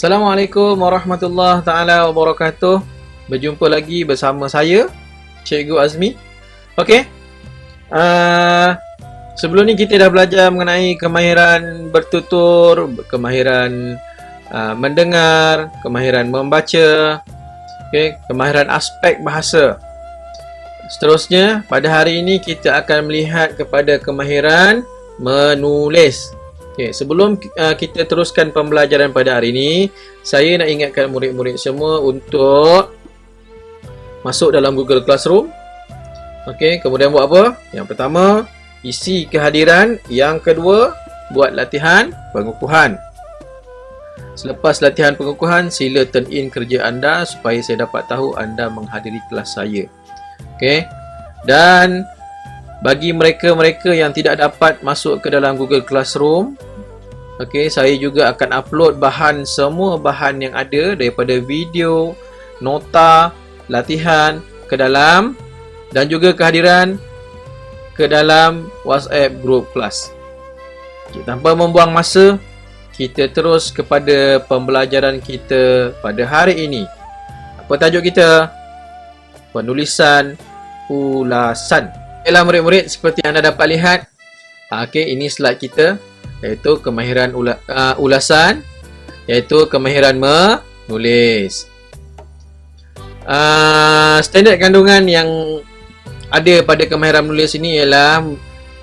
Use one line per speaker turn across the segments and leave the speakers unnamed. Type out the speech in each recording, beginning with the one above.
Assalamualaikum warahmatullahi taala wabarakatuh. Berjumpa lagi bersama saya, Cikgu Azmi. Okey. Sebelum ni kita dah belajar mengenai kemahiran bertutur, kemahiran mendengar, kemahiran membaca, okey, kemahiran aspek bahasa. Seterusnya, pada hari ini kita akan melihat kepada kemahiran menulis. Okay, sebelum kita teruskan pembelajaran pada hari ini, saya nak ingatkan murid-murid semua untuk masuk dalam Google Classroom. Okey, kemudian buat apa? Yang pertama, isi kehadiran. Yang kedua, buat latihan pengukuhan. Selepas latihan pengukuhan, sila turn in kerja anda supaya saya dapat tahu anda menghadiri kelas saya. Okey. Dan bagi mereka-mereka yang tidak dapat masuk ke dalam Google Classroom, okey, saya juga akan upload semua bahan yang ada daripada video, nota, latihan ke dalam dan juga kehadiran ke dalam WhatsApp group kelas. Okay, tanpa membuang masa, kita terus kepada pembelajaran kita pada hari ini. Apa tajuk kita? Penulisan ulasan. Baiklah murid-murid, seperti anda dapat lihat, okey, ini slide kita, iaitu kemahiran ulasan, iaitu kemahiran menulis. Standard kandungan yang ada pada kemahiran menulis ini ialah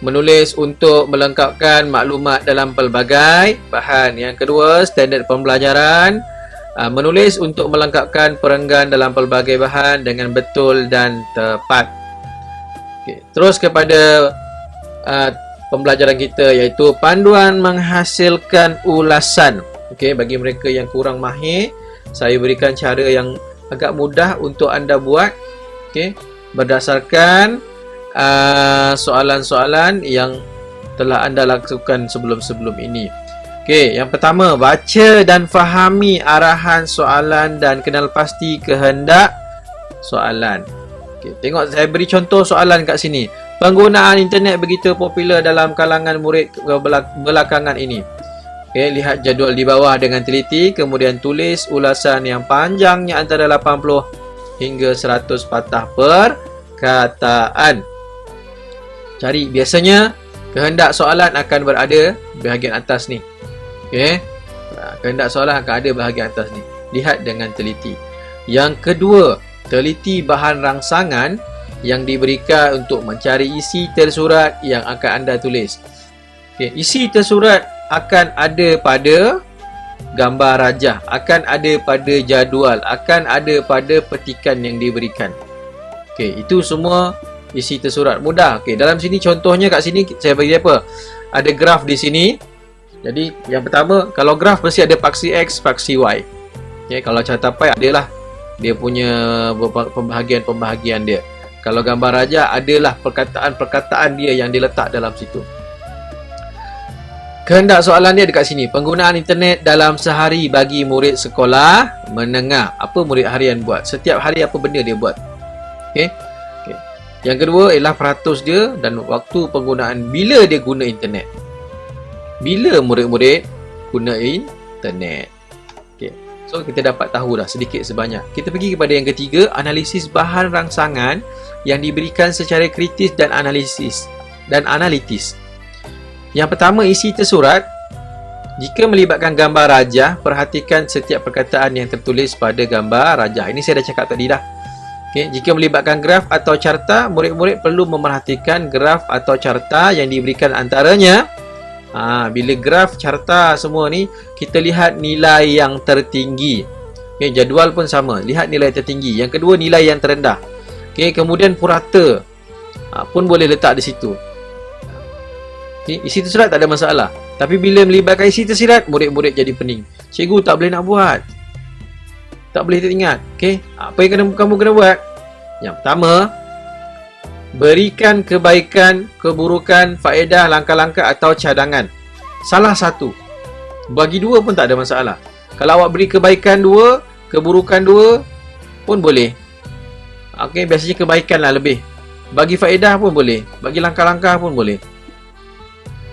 menulis untuk melengkapkan maklumat dalam pelbagai bahan. Yang kedua, standard pembelajaran, menulis untuk melengkapkan perenggan dalam pelbagai bahan dengan betul dan tepat. Okay. Terus kepada pembelajaran kita, iaitu panduan menghasilkan ulasan. Okey, bagi mereka yang kurang mahir, saya berikan cara yang agak mudah untuk anda buat. Okey, berdasarkan soalan-soalan yang telah anda lakukan sebelum-sebelum ini. Okey, yang pertama, baca dan fahami arahan soalan dan kenal pasti kehendak soalan. Okay, tengok saya beri contoh soalan kat sini. Penggunaan internet begitu popular dalam kalangan murid belakangan ini. Okay, lihat jadual di bawah dengan teliti, kemudian tulis ulasan yang panjangnya antara 80 hingga 100 patah perkataan. Cari, biasanya kehendak soalan akan berada bahagian atas ni. Okay, kehendak soalan akan ada bahagian atas ni. Lihat dengan teliti. Yang kedua, teliti bahan rangsangan yang diberikan untuk mencari isi tersurat yang akan anda tulis. Okay, isi tersurat akan ada pada gambar rajah, akan ada pada jadual, akan ada pada petikan yang diberikan. Okay, itu semua isi tersurat. Mudah. Okay, dalam sini contohnya kat sini saya bagi apa? Ada graf di sini. Jadi yang pertama, kalau graf mesti ada paksi X, paksi Y. Okay, kalau cartapai adalah dia punya pembahagian-pembahagian dia. Kalau gambar rajah adalah perkataan-perkataan dia yang diletak dalam situ. Kehendak soalan dia dekat sini. Penggunaan internet dalam sehari bagi murid sekolah menengah. Apa murid harian buat? Setiap hari apa benda dia buat? Okey. Okay. Yang kedua ialah peratus dia dan waktu penggunaan bila dia guna internet. Bila murid-murid guna internet. So, kita dapat tahu dah sedikit sebanyak. Kita pergi kepada yang ketiga, analisis bahan rangsangan yang diberikan secara kritis dan analitis. Yang pertama, isi tersurat. Jika melibatkan gambar rajah, perhatikan setiap perkataan yang tertulis pada gambar rajah. Ini saya dah cakap tadi dah. Okay. Jika melibatkan graf atau carta, murid-murid perlu memerhatikan graf atau carta yang diberikan antaranya. Bila graf, carta semua ni, kita lihat nilai yang tertinggi. Okay, jadual pun sama, lihat nilai tertinggi. Yang kedua, nilai yang terendah. Okay, kemudian purata pun boleh letak di situ. Okay, isi tersurat tak ada masalah. Tapi bila melibatkan isi tersirat, murid-murid jadi pening. Cikgu tak boleh nak buat, tak boleh teringat. Okay, apa yang kamu kena buat? Yang pertama, berikan kebaikan, keburukan, faedah, langkah-langkah atau cadangan. Salah satu. Bagi dua pun tak ada masalah. Kalau awak beri kebaikan dua, keburukan dua pun boleh. Okey, biasanya kebaikan lah lebih. Bagi faedah pun boleh. Bagi langkah-langkah pun boleh.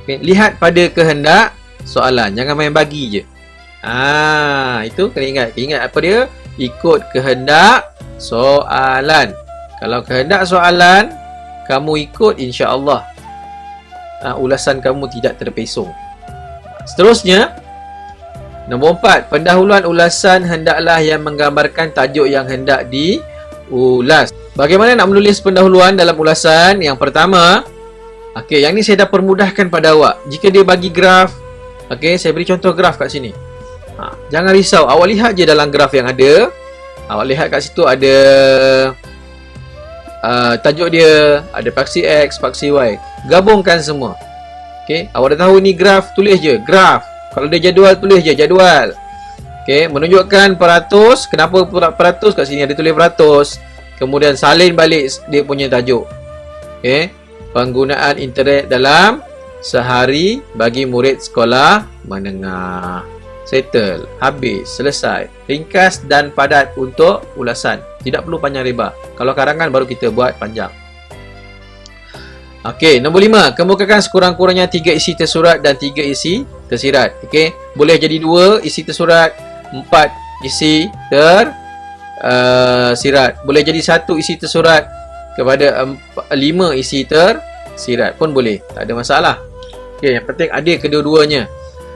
Okay, lihat pada kehendak soalan. Jangan main bagi je. Itu kena ingat. Ingat apa dia? Ikut kehendak soalan. Kalau kehendak soalan kamu ikut, insya-Allah ulasan kamu tidak terpesong. Seterusnya, nombor 4, pendahuluan ulasan hendaklah yang menggambarkan tajuk yang hendak diulas. Bagaimana nak menulis pendahuluan dalam ulasan? Yang pertama, okey, yang ni saya dah permudahkan pada awak. Jika dia bagi graf, okey, saya beri contoh graf kat sini. Jangan risau, awak lihat je dalam graf yang ada. Awak lihat kat situ ada tajuk dia, ada paksi X, paksi Y. Gabungkan semua. Okey, awak dah tahu ni graf, tulis je graf. Kalau dia jadual, tulis je jadual. Okey, menunjukkan peratus. Kenapa peratus? Kat sini ada tulis peratus. Kemudian salin balik dia punya tajuk. Okey, penggunaan internet dalam sehari bagi murid sekolah menengah. Settle, habis, selesai. Ringkas dan padat untuk ulasan. Tidak perlu panjang lebar. Kalau karangan baru kita buat panjang. Okey, nombor 5, kemukakan sekurang-kurangnya 3 isi tersurat dan 3 isi tersirat. Okey, boleh jadi 2 isi tersurat, 4 isi tersirat. Boleh jadi 1 isi tersurat kepada 5 isi tersirat pun boleh. Tak ada masalah. Okey, yang penting ada kedua-duanya.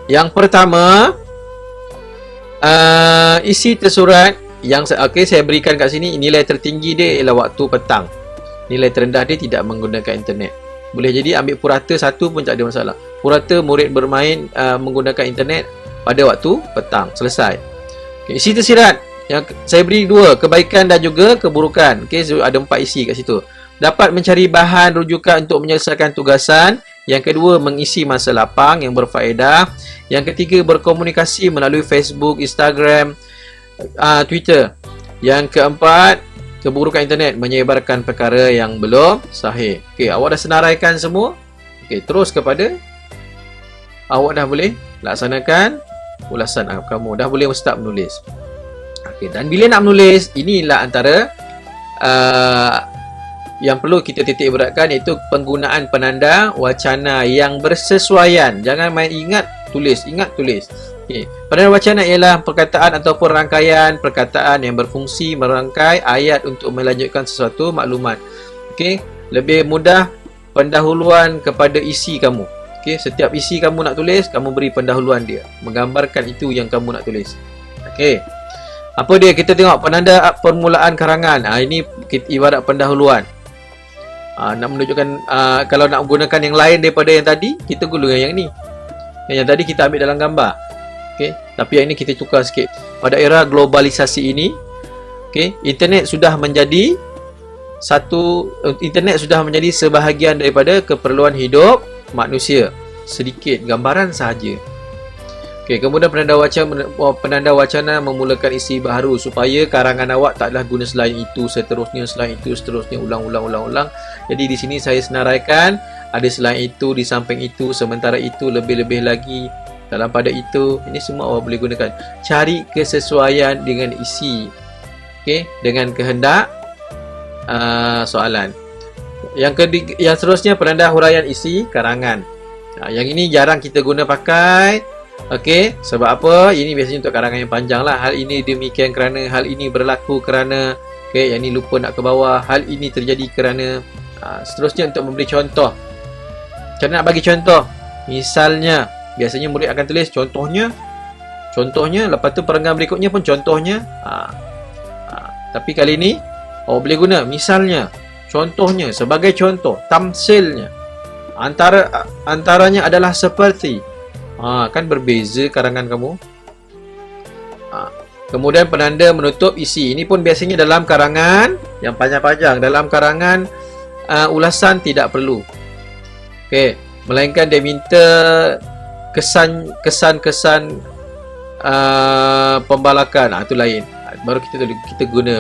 Yang pertama, isi tersurat yang saya berikan kat sini, nilai tertinggi dia ialah waktu petang. Nilai terendah dia tidak menggunakan internet. Boleh jadi ambil purata 1 pun tak ada masalah. Purata murid bermain menggunakan internet pada waktu petang. Selesai. Okay, isi tersirat yang saya beri 2, kebaikan dan juga keburukan. Okey, so ada 4 isi kat situ. Dapat mencari bahan rujukan untuk menyelesaikan tugasan. Yang kedua, mengisi masa lapang yang berfaedah. Yang ketiga, berkomunikasi melalui Facebook, Instagram, Twitter. Yang keempat, keburukan internet, menyebarkan perkara yang belum sahih. Okey, awak dah senaraikan semua. Okey, terus kepada awak dah boleh laksanakan ulasan kamu. Dah boleh start menulis. Okey, dan bila nak menulis, inilah antara yang perlu kita titik beratkan, iaitu penggunaan penanda wacana yang bersesuaian. Jangan main ingat tulis. Okay. Penanda wacana ialah perkataan ataupun rangkaian perkataan yang berfungsi merangkai ayat untuk melanjutkan sesuatu maklumat. Okay. Lebih mudah pendahuluan kepada isi kamu. Okay. Setiap isi kamu nak tulis, kamu beri pendahuluan dia, menggambarkan itu yang kamu nak tulis. Okay. Apa dia? Kita tengok penanda permulaan karangan. Ini ibarat pendahuluan. Nak menunjukkan, kalau nak menggunakan yang lain daripada yang tadi, kita gunakan yang ni. Yang tadi kita ambil dalam gambar. Okay. Tapi yang ini kita tukar sikit. Pada era globalisasi ini, okay, internet sudah menjadi sebahagian daripada keperluan hidup manusia. Sedikit gambaran sahaja. Okay, kemudian penanda wacana memulakan isi baharu supaya karangan awak taklah guna selain itu, seterusnya, ulang. Jadi di sini saya senaraikan ada selain itu, di samping itu, sementara itu, lebih-lebih lagi, dalam pada itu. Ini semua awak boleh gunakan. Cari kesesuaian dengan isi. Okey, dengan kehendak soalan. Yang seterusnya, penanda huraian isi karangan. Yang ini jarang kita guna pakai. Okey, sebab apa? Ini biasanya untuk karangan yang panjang lah. Hal ini demikian kerana, hal ini berlaku kerana, okey, yang ini lupa nak ke bawah, hal ini terjadi kerana. Seterusnya untuk memberi contoh. Macam mana nak bagi contoh? Misalnya, biasanya murid akan tulis contohnya, lepas tu perenggan berikutnya pun contohnya. Tapi kali ini awak boleh guna misalnya, contohnya, sebagai contoh, tamsilnya, antaranya adalah seperti. Kan berbeza karangan kamu. Kemudian penanda menutup isi. Ini pun biasanya dalam karangan yang panjang-panjang. Dalam karangan ulasan tidak perlu. Okey, melainkan dia minta kesan-kesan pembalakan. Itu lain. Baru kita guna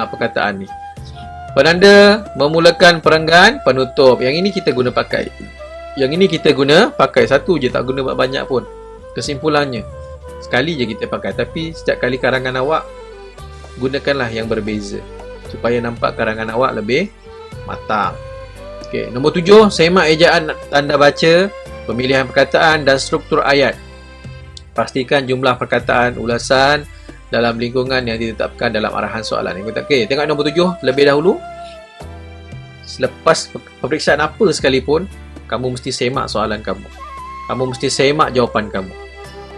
perkataan ni. Penanda memulakan perenggan penutup. Yang ini kita guna pakai. Satu je, tak guna banyak pun. Kesimpulannya, sekali je kita pakai. Tapi setiap kali karangan awak, gunakanlah yang berbeza supaya nampak karangan awak lebih matang. Okey, nombor 7, semak ejaan tanda baca, pemilihan perkataan dan struktur ayat. Pastikan jumlah perkataan ulasan dalam lingkungan yang ditetapkan dalam arahan soalan. Okey, tengok nombor 7 terlebih dahulu. Selepas peperiksaan apa sekalipun, kamu mesti semak soalan kamu. Kamu mesti semak jawapan kamu.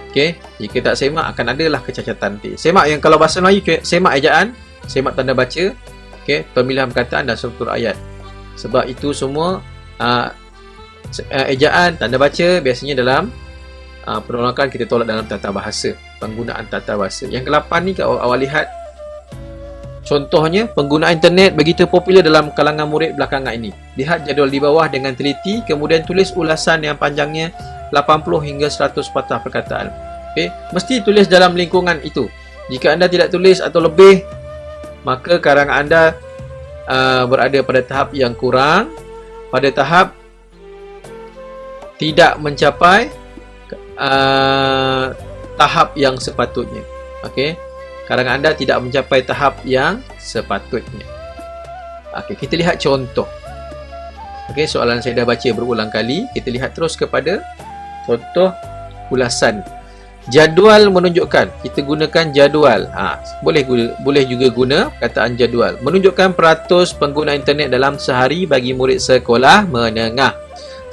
Okey, jika tak semak akan adalah kecacatan nanti. Semak yang kalau bahasa Melayu, semak ejaan, semak tanda baca, okey, pemilihan perkataan dan struktur ayat. Sebab itu semua ejaan, tanda baca biasanya dalam penolakan kita tolak dalam tata bahasa, penggunaan tata bahasa. Yang ke-8 ni kalau awak lihat, contohnya penggunaan internet begitu popular dalam kalangan murid belakangan ini. Lihat jadual di bawah dengan teliti, kemudian tulis ulasan yang panjangnya 80 hingga 100 patah perkataan. Okey, mesti tulis dalam lingkungan itu. Jika anda tidak tulis atau lebih, maka karangan anda berada pada tahap yang kurang, pada tahap tidak mencapai tahap yang sepatutnya. Okey, karangan anda tidak mencapai tahap yang sepatutnya. Okey, kita lihat contoh. Okey, soalan saya dah baca berulang kali. Kita lihat terus kepada contoh ulasan. Jadual menunjukkan, kita gunakan jadual. Boleh juga guna perkataan jadual. Menunjukkan peratus pengguna internet dalam sehari bagi murid sekolah menengah.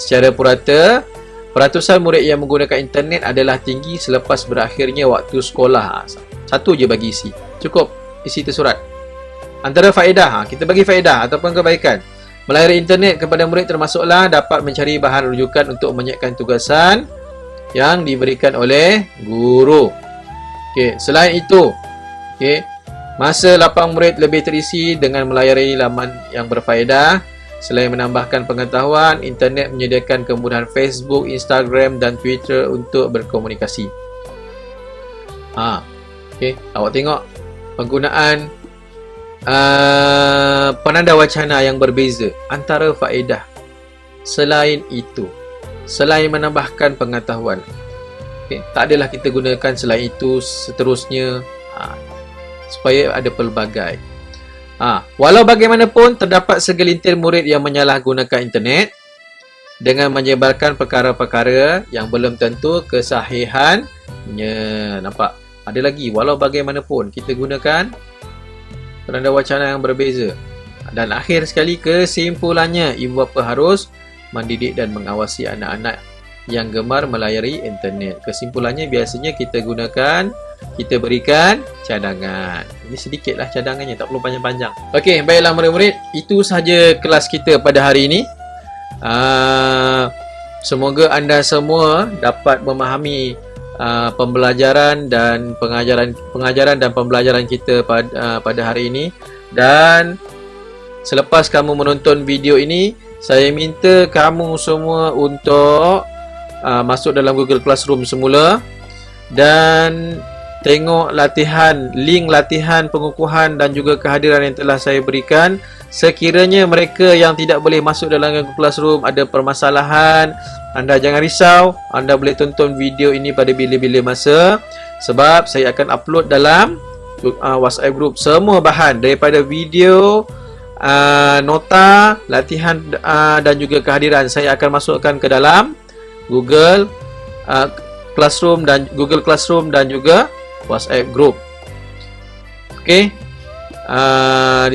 Secara purata, peratusan murid yang menggunakan internet adalah tinggi selepas berakhirnya waktu sekolah. Satu je bagi isi. Cukup isi tersurat. Antara faedah, kita bagi faedah ataupun kebaikan. Melayari internet kepada murid termasuklah dapat mencari bahan rujukan untuk menyiapkan tugasan yang diberikan oleh guru. Okey, selain itu, okey, masa lapang murid lebih terisi dengan melayari laman yang berfaedah. Selain menambahkan pengetahuan, internet menyediakan kemudahan Facebook, Instagram dan Twitter untuk berkomunikasi. Okey, awak tengok penggunaan penanda wacana yang berbeza antara faedah. Selain itu, selain menambahkan pengetahuan, okay, tak adalah kita gunakan selain itu seterusnya, supaya ada pelbagai. Walau bagaimanapun, terdapat segelintir murid yang menyalahgunakan internet dengan menyebarkan perkara-perkara yang belum tentu kesahihannya. Nampak? Ada lagi, walau bagaimanapun kita gunakan penanda wacana yang berbeza. Dan akhir sekali, kesimpulannya, ibu bapa harus mendidik dan mengawasi anak-anak yang gemar melayari internet. Kesimpulannya, biasanya kita berikan cadangan. Ini sedikitlah cadangannya, tak perlu panjang-panjang. Okey, baiklah murid-murid, itu sahaja kelas kita pada hari ini. Semoga anda semua dapat memahami pembelajaran dan pengajaran dan pembelajaran kita pada hari ini. Dan selepas kamu menonton video ini, saya minta kamu semua untuk masuk dalam Google Classroom semula dan tengok link latihan pengukuhan dan juga kehadiran yang telah saya berikan. Sekiranya mereka yang tidak boleh masuk dalam Google Classroom ada permasalahan, anda jangan risau, anda boleh tonton video ini pada bila-bila masa, sebab saya akan upload dalam WhatsApp group semua bahan daripada video, nota, latihan dan juga kehadiran. Saya akan masukkan ke dalam Google Classroom dan juga WhatsApp group. Okey.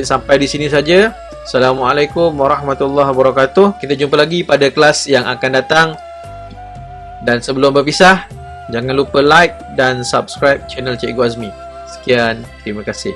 Sampai di sini saja. Assalamualaikum warahmatullahi wabarakatuh. Kita jumpa lagi pada kelas yang akan datang. Dan sebelum berpisah, jangan lupa like dan subscribe channel Cikgu Azmi. Sekian, terima kasih.